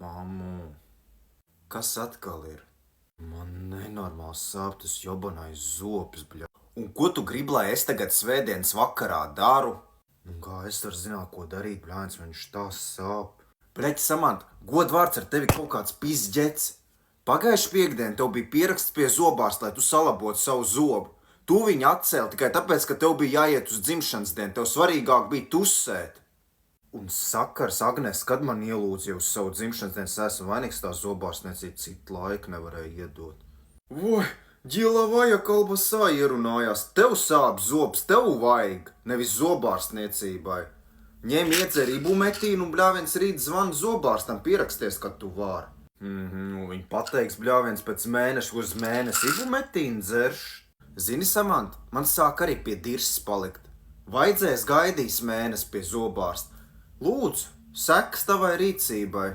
Mammu, kas atkal ir? Man nenormāls sāp tas jobanais zobs, bļa. Un ko tu gribi, lai es tagad svētdienas vakarā daru? Un kā es varu zināt, ko darīt, bļāns, viņš tā sāp? Bļaķi, Samanta, godvārds ar tevi kaut kāds pizģets. Pagājuši piekdien tev bija pieraksts pie zobārsta, lai tu salabotu savu zobu. Tu viņu atcēli tikai tāpēc, ka tev bija jāiet uz dzimšanas dienu, tev svarīgāk bija tusēt. Un sakars, Agnes, kad man ielūdz jau uz savu dzimšanas dienu, es esmu vainīgs tā zobārstniecība, citu laiku nevarēja iedot. Voi, ģilavaja kalbasā ierunājās, tev sāp zobs, tev vajag, nevis zobārstniecībai. Ņem iedzer ibumetīnu un bļāviens rīt zvan zobārstam pieraksties, kad tu vari. Viņi pateiks bļāviens pēc mēneša uz mēnesi ibumetīnu dzerš. Zini, Samanta, man sāk arī pie dirses palikt. Vajadzēs gaidīs mēnesi pie zobārsta. Lūdzu, sekas tavai rīcībai.